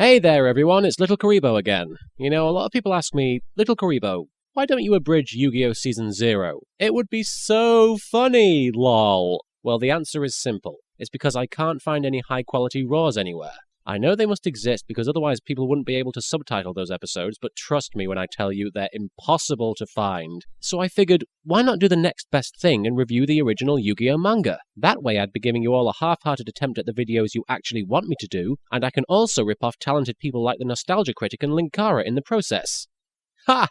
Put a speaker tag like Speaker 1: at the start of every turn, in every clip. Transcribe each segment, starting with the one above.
Speaker 1: Hey there everyone, it's LittleKuriboh again. You know, a lot of people ask me, LittleKuriboh, why don't you abridge Yu-Gi-Oh! Season 0? It would be so funny, lol. Well, the answer is simple. It's because I can't find any high-quality RAWs anywhere. I know they must exist because otherwise people wouldn't be able to subtitle those episodes, but trust me when I tell you they're impossible to find. So I figured, why not do the next best thing and review the original Yu-Gi-Oh! Manga? That way I'd be giving you all a half-hearted attempt at the videos you actually want me to do, and I can also rip off talented people like the Nostalgia Critic and Linkara in the process. Ha!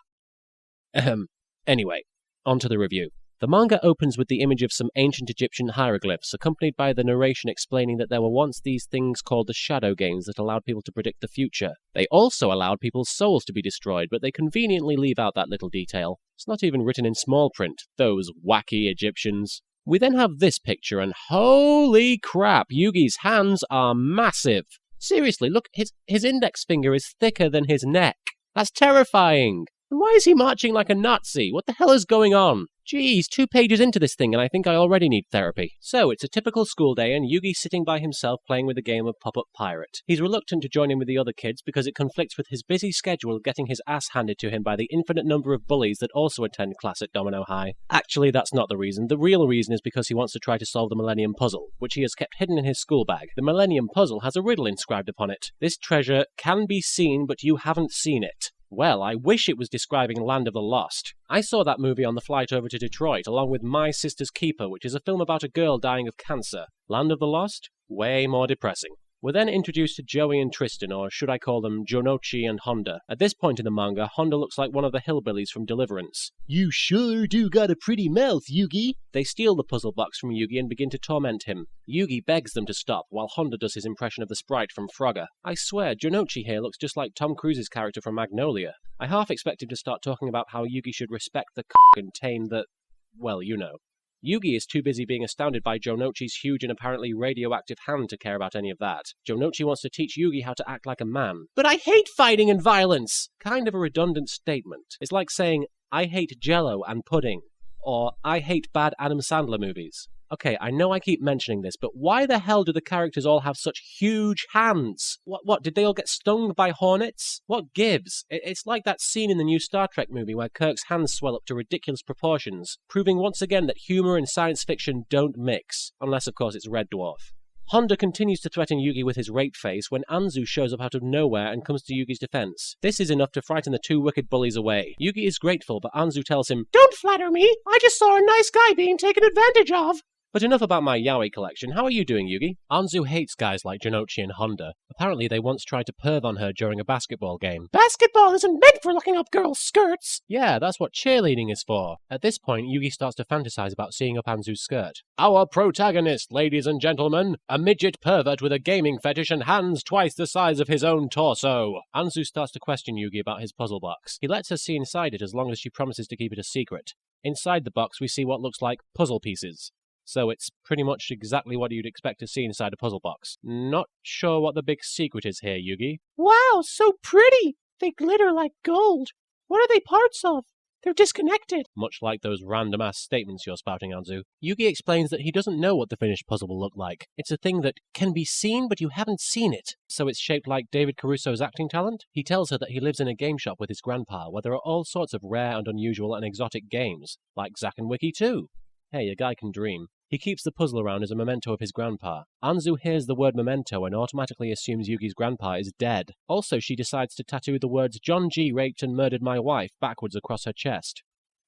Speaker 1: Anyway, on to the review. The manga opens with the image of some ancient Egyptian hieroglyphs, accompanied by the narration explaining that there were once these things called the Shadow Games that allowed people to predict the future. They also allowed people's souls to be destroyed, but they conveniently leave out that little detail. It's not even written in small print, those wacky Egyptians. We then have this picture, and holy crap, Yugi's hands are massive! Seriously, look, his index finger is thicker than his neck. That's terrifying! And why is he marching like a Nazi? What the hell is going on? Geez, 2 pages into this thing and I think I already need therapy. So, it's a typical school day and Yugi's sitting by himself playing with a game of Pop-Up Pirate. He's reluctant to join in with the other kids because it conflicts with his busy schedule of getting his ass handed to him by the infinite number of bullies that also attend class at Domino High. Actually, that's not the reason. The real reason is because he wants to try to solve the Millennium Puzzle, which he has kept hidden in his school bag. The Millennium Puzzle has a riddle inscribed upon it. This treasure can be seen, but you haven't seen it. Well, I wish it was describing Land of the Lost. I saw that movie on the flight over to Detroit, along with My Sister's Keeper, which is a film about a girl dying of cancer. Land of the Lost? Way more depressing. We're then introduced to Joey and Tristan, or should I call them Jonochi and Honda. At this point in the manga, Honda looks like one of the hillbillies from Deliverance. You sure do got a pretty mouth, Yugi. They steal the puzzle box from Yugi and begin to torment him. Yugi begs them to stop, while Honda does his impression of the sprite from Frogger. I swear, Jonochi here looks just like Tom Cruise's character from Magnolia. I half expect him to start talking about how Yugi should respect the and tame the... well, you know. Yugi is too busy being astounded by Jonochi's huge and apparently radioactive hand to care about any of that. Jonochi wants to teach Yugi how to act like a man. But I hate fighting and violence! Kind of a redundant statement. It's like saying, I hate Jell-O and pudding. Or, I hate bad Adam Sandler movies. Okay, I know I keep mentioning this, but why the hell do the characters all have such huge hands? What, did they all get stung by hornets? What gives? It's like that scene in the new Star Trek movie where Kirk's hands swell up to ridiculous proportions, proving once again that humor and science fiction don't mix. Unless, of course, it's Red Dwarf. Honda continues to threaten Yugi with his rape face when Anzo shows up out of nowhere and comes to Yugi's defense. This is enough to frighten the 2 wicked bullies away. Yugi is grateful, but Anzo tells him, "Don't flatter me! I just saw a nice guy being taken advantage of!" But enough about my yaoi collection. How are you doing, Yugi? Anzo hates guys like Jonochi and Honda. Apparently they once tried to perv on her during a basketball game. Basketball isn't meant for looking up girls' skirts! Yeah, that's what cheerleading is for. At this point, Yugi starts to fantasize about seeing up Anzo's skirt. Our protagonist, ladies and gentlemen, a midget pervert with a gaming fetish and hands twice the size of his own torso. Anzo starts to question Yugi about his puzzle box. He lets her see inside it as long as she promises to keep it a secret. Inside the box, we see what looks like puzzle pieces. So it's pretty much exactly what you'd expect to see inside a puzzle box. Not sure what the big secret is here, Yugi. Wow, so pretty! They glitter like gold. What are they parts of? They're disconnected. Much like those random-ass statements you're spouting, Anzo. Yugi explains that he doesn't know what the finished puzzle will look like. It's a thing that can be seen, but you haven't seen it. So it's shaped like David Caruso's acting talent? He tells her that he lives in a game shop with his grandpa, where there are all sorts of rare and unusual and exotic games, like Zack and Wiki too. Hey, a guy can dream. He keeps the puzzle around as a memento of his grandpa. Anzo hears the word memento and automatically assumes Yugi's grandpa is dead. Also, she decides to tattoo the words John G. raped and murdered my wife backwards across her chest.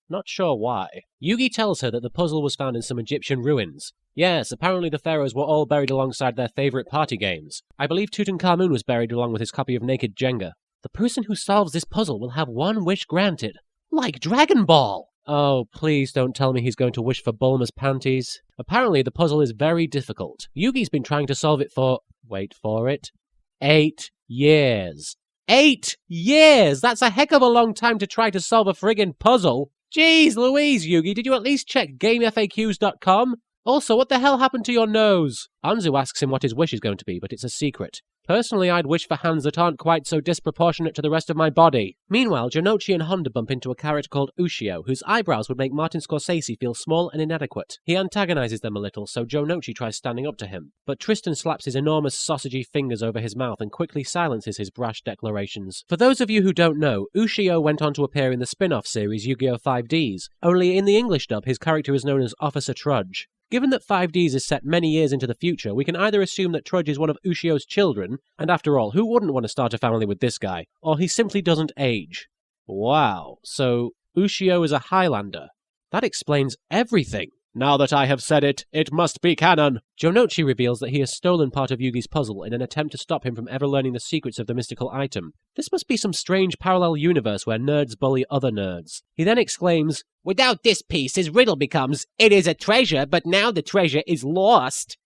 Speaker 1: Not sure why. Yugi tells her that the puzzle was found in some Egyptian ruins. Yes, apparently the pharaohs were all buried alongside their favorite party games. I believe Tutankhamun was buried along with his copy of Naked Jenga. The person who solves this puzzle will have one wish granted. Like Dragon Ball! Oh, please don't tell me he's going to wish for Bulma's panties. Apparently the puzzle is very difficult. Yugi's been trying to solve it for, wait for it, 8 years. 8 years! That's a heck of a long time to try to solve a friggin' puzzle. Jeez Louise, Yugi, did you at least check GameFAQs.com? Also, what the hell happened to your nose? Anzo asks him what his wish is going to be, but it's a secret. Personally, I'd wish for hands that aren't quite so disproportionate to the rest of my body. Meanwhile, Jonouchi and Honda bump into a character called YuGiOh, whose eyebrows would make Martin Scorsese feel small and inadequate. He antagonizes them a little, so Jonouchi tries standing up to him. But Tristan slaps his enormous sausagey fingers over his mouth and quickly silences his brash declarations. For those of you who don't know, YuGiOh went on to appear in the spin-off series Yu-Gi-Oh! 5Ds, only in the English dub his character is known as Officer Trudge. Given that 5Ds is set many years into the future, we can either assume that Trudge is one of YuGiOh's children, and after all, who wouldn't want to start a family with this guy, or he simply doesn't age. Wow, so YuGiOh is a Highlander. That explains everything. Now that I have said it, it must be canon. Jonouchi reveals that he has stolen part of Yugi's puzzle in an attempt to stop him from ever learning the secrets of the mystical item. This must be some strange parallel universe where nerds bully other nerds. He then exclaims, "Without this piece, his riddle becomes, it is a treasure, but now the treasure is lost."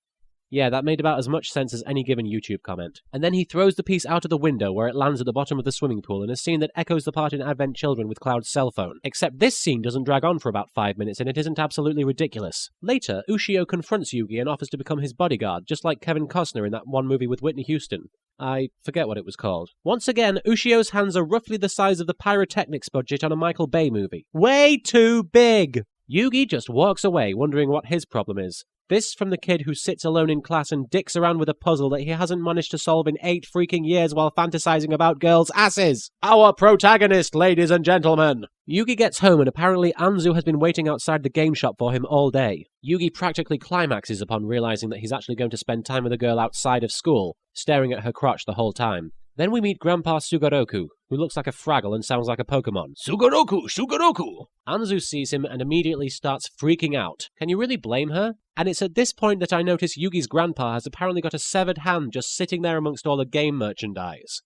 Speaker 1: Yeah, that made about as much sense as any given YouTube comment. And then he throws the piece out of the window where it lands at the bottom of the swimming pool in a scene that echoes the part in Advent Children with Cloud's cell phone. Except this scene doesn't drag on for about 5 minutes and it isn't absolutely ridiculous. Later, YuGiOh confronts Yugi and offers to become his bodyguard, just like Kevin Costner in that one movie with Whitney Houston. I forget what it was called. Once again, YuGiOh's hands are roughly the size of the pyrotechnics budget on a Michael Bay movie. Way too big! Yugi just walks away, wondering what his problem is. This from the kid who sits alone in class and dicks around with a puzzle that he hasn't managed to solve in 8 freaking years while fantasizing about girls' asses. Our protagonist, ladies and gentlemen! Yugi gets home and apparently Anzo has been waiting outside the game shop for him all day. Yugi practically climaxes upon realizing that he's actually going to spend time with a girl outside of school, staring at her crotch the whole time. Then we meet Grandpa Sugoku, who looks like a Fraggle and sounds like a Pokemon. Sugoku! Sugoku! Anzu sees him and immediately starts freaking out. Can you really blame her? And it's at this point that I notice Yugi's grandpa has apparently got a severed hand just sitting there amongst all the game merchandise.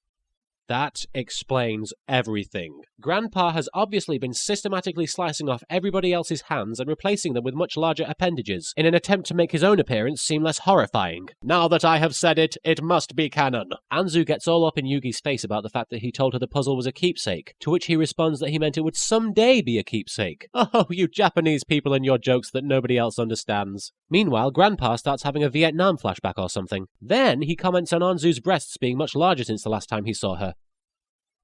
Speaker 1: That explains everything. Grandpa has obviously been systematically slicing off everybody else's hands and replacing them with much larger appendages, in an attempt to make his own appearance seem less horrifying. Now that I have said it, it must be canon. Anzu gets all up in Yugi's face about the fact that he told her the puzzle was a keepsake, to which he responds that he meant it would someday be a keepsake. Oh, you Japanese people and your jokes that nobody else understands. Meanwhile, Grandpa starts having a Vietnam flashback or something. Then he comments on Anzu's breasts being much larger since the last time he saw her.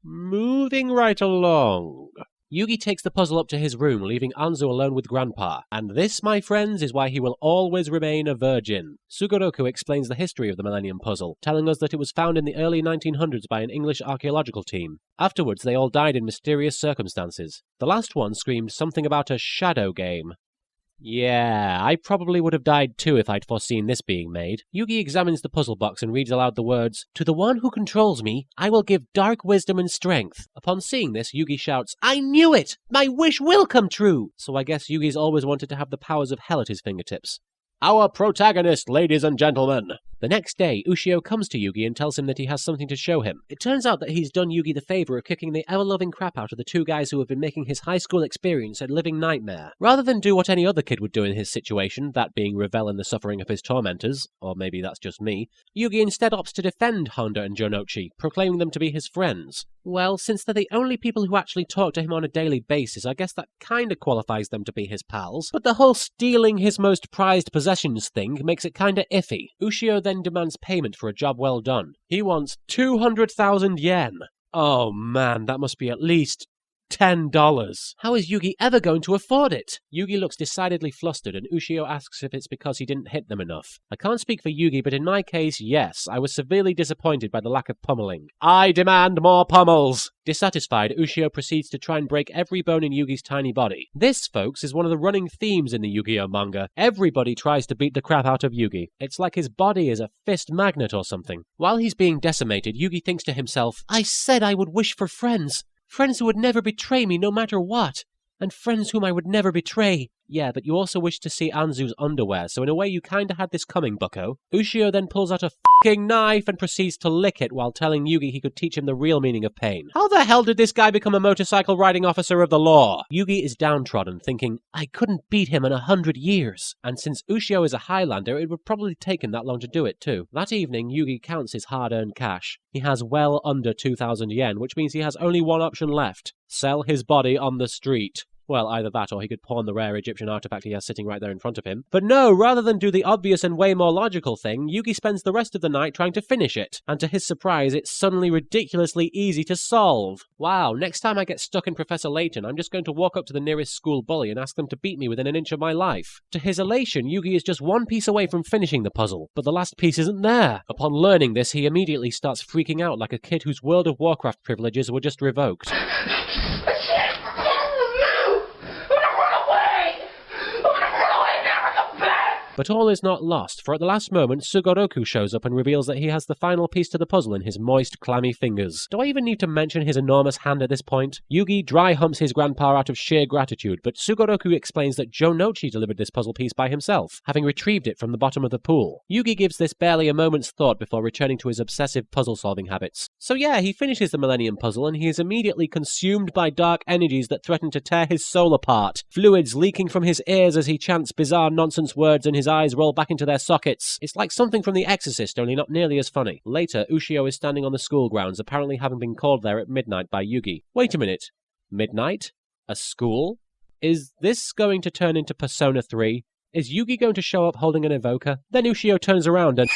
Speaker 1: Moving right along. Yugi takes the puzzle up to his room, leaving Anzo alone with Grandpa. And this, my friends, is why he will always remain a virgin. Sugoku explains the history of the Millennium Puzzle, telling us that it was found in the early 1900s by an English archaeological team. Afterwards, they all died in mysterious circumstances. The last one screamed something about a shadow game. Yeah, I probably would have died too if I'd foreseen this being made. Yugi examines the puzzle box and reads aloud the words, "To the one who controls me, I will give dark wisdom and strength." Upon seeing this, Yugi shouts, "I knew it! My wish will come true!" So I guess Yugi's always wanted to have the powers of hell at his fingertips. Our protagonist, ladies and gentlemen! The next day, YuGiOh comes to Yugi and tells him that he has something to show him. It turns out that he's done Yugi the favor of kicking the ever-loving crap out of the 2 guys who have been making his high school experience a living nightmare. Rather than do what any other kid would do in his situation, that being revel in the suffering of his tormentors, or maybe that's just me, Yugi instead opts to defend Honda and Jonouchi, proclaiming them to be his friends. Well, since they're the only people who actually talk to him on a daily basis, I guess that kinda qualifies them to be his pals. But the whole stealing his most prized possessions thing makes it kinda iffy. YuGiOh then demands payment for a job well done. He wants 200,000 yen. Oh man, that must be at least $10. How is Yugi ever going to afford it? Yugi looks decidedly flustered and YuGiOh asks if it's because he didn't hit them enough. I can't speak for Yugi, but in my case, yes, I was severely disappointed by the lack of pummeling. I demand more pummels! Dissatisfied, YuGiOh proceeds to try and break every bone in Yugi's tiny body. This, folks, is one of the running themes in the Yu-Gi-Oh manga. Everybody tries to beat the crap out of Yugi. It's like his body is a fist magnet or something. While he's being decimated, Yugi thinks to himself, I said I would wish for friends. Friends who would never betray me no matter what. And friends whom I would never betray. Yeah, but you also wished to see Anzu's underwear, so in a way you kinda had this coming, bucko. YuGiOh then pulls out a fucking knife and proceeds to lick it while telling Yugi he could teach him the real meaning of pain. How the hell did this guy become a motorcycle riding officer of the law? Yugi is downtrodden, thinking, I couldn't beat him in 100 years. And since YuGiOh is a Highlander, it would probably take him that long to do it too. That evening, Yugi counts his hard-earned cash. He has well under 2,000 yen, which means he has only one option left. Sell his body on the street. Well, either that or he could pawn the rare Egyptian artifact he has sitting right there in front of him. But no, rather than do the obvious and way more logical thing, Yugi spends the rest of the night trying to finish it. And to his surprise, it's suddenly ridiculously easy to solve. Wow, next time I get stuck in Professor Layton, I'm just going to walk up to the nearest school bully and ask them to beat me within an inch of my life. To his elation, Yugi is just one piece away from finishing the puzzle, but the last piece isn't there. Upon learning this, he immediately starts freaking out like a kid whose World of Warcraft privileges were just revoked. But all is not lost, for at the last moment, Sugoku shows up and reveals that he has the final piece to the puzzle in his moist, clammy fingers. Do I even need to mention his enormous hand at this point? Yugi dry humps his grandpa out of sheer gratitude, but Sugoku explains that Jonouchi delivered this puzzle piece by himself, having retrieved it from the bottom of the pool. Yugi gives this barely a moment's thought before returning to his obsessive puzzle-solving habits. So yeah, he finishes the Millennium Puzzle and he is immediately consumed by dark energies that threaten to tear his soul apart, fluids leaking from his ears as he chants bizarre nonsense words and his eyes roll back into their sockets. It's like something from The Exorcist, only not nearly as funny. Later, YuGiOh is standing on the school grounds, apparently having been called there at midnight by Yugi. Wait a minute. Midnight? A school? Is this going to turn into Persona 3? Is Yugi going to show up holding an evoker? Then YuGiOh turns around and...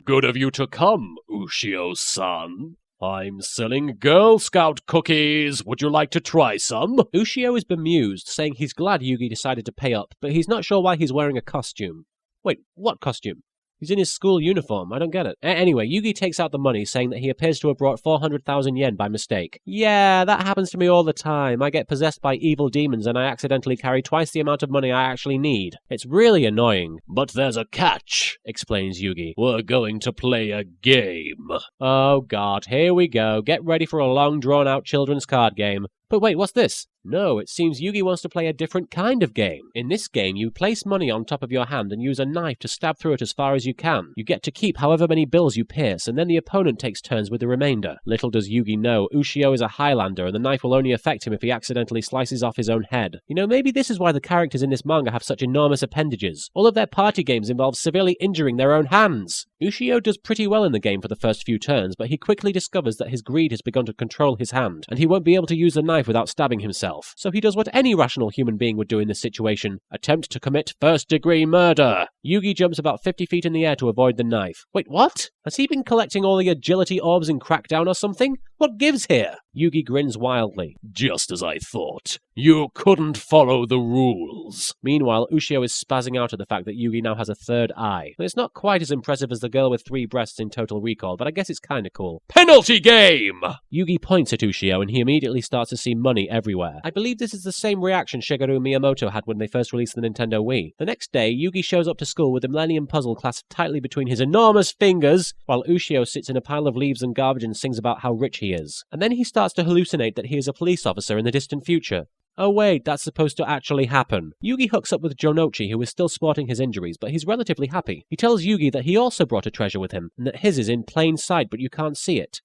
Speaker 1: Good of you to come, YuGiOh-san. I'm selling Girl Scout cookies. Would you like to try some? YuGiOh is bemused, saying he's glad Yugi decided to pay up, but he's not sure why he's wearing a costume. Wait, what costume? He's in his school uniform. I don't get it. Anyway, Yugi takes out the money, saying that he appears to have brought 400,000 yen by mistake. Yeah, that happens to me all the time. I get possessed by evil demons and I accidentally carry twice the amount of money I actually need. It's really annoying. But there's a catch, explains Yugi. We're going to play a game. Oh god, here we go. Get ready for a long drawn-out children's card game. But wait, what's this? No, it seems Yugi wants to play a different kind of game. In this game, you place money on top of your hand and use a knife to stab through it as far as you can. You get to keep however many bills you pierce, and then the opponent takes turns with the remainder. Little does Yugi know, YuGiOh is a Highlander, and the knife will only affect him if he accidentally slices off his own head. You know, maybe this is why the characters in this manga have such enormous appendages. All of their party games involve severely injuring their own hands. YuGiOh does pretty well in the game for the first few turns, but he quickly discovers that his greed has begun to control his hand, and he won't be able to use the knife without stabbing himself. So he does what any rational human being would do in this situation: attempt to commit first-degree murder. Yugi jumps about 50 feet in the air to avoid the knife. Wait, what? Has he been collecting all the agility orbs in Crackdown or something? What gives here? Yugi grins wildly. Just as I thought. You couldn't follow the rules. Meanwhile, YuGiOh is spazzing out at the fact that Yugi now has a third eye. It's not quite as impressive as the girl with 3 breasts in Total Recall, but I guess it's kinda cool. Penalty game! Yugi points at YuGiOh and he immediately starts to see money everywhere. I believe this is the same reaction Shigeru Miyamoto had when they first released the Nintendo Wii. The next day, Yugi shows up to school with the Millennium Puzzle clasped tightly between his enormous fingers, while YuGiOh sits in a pile of leaves and garbage and sings about how rich he is. And then he starts to hallucinate that he is a police officer in the distant future. Oh wait, that's supposed to actually happen. Yugi hooks up with Jonouchi, who is still sporting his injuries, but he's relatively happy. He tells Yugi that he also brought a treasure with him, and that his is in plain sight, but you can't see it.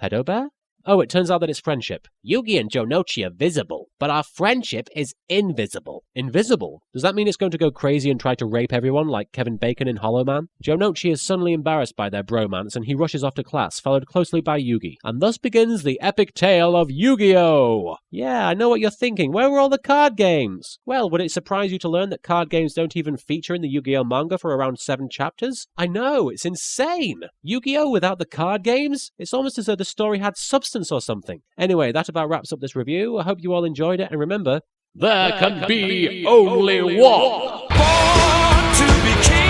Speaker 1: Pedo Bear? Oh, it turns out that it's friendship. Yugi and Jonouchi are visible, but our friendship is invisible. Invisible? Does that mean it's going to go crazy and try to rape everyone like Kevin Bacon in Hollow Man? Jonouchi is suddenly embarrassed by their bromance and he rushes off to class, followed closely by Yugi. And thus begins the epic tale of YuGiOh! Yeah, I know what you're thinking. Where were all the card games? Well, would it surprise you to learn that card games don't even feature in the YuGiOh manga for around 7 chapters? I know, it's insane! YuGiOh without the card games? It's almost as though the story had substance or something. Anyway, that about wraps up this review. I hope you all enjoyed it, and remember, there can be only one. Born to be king.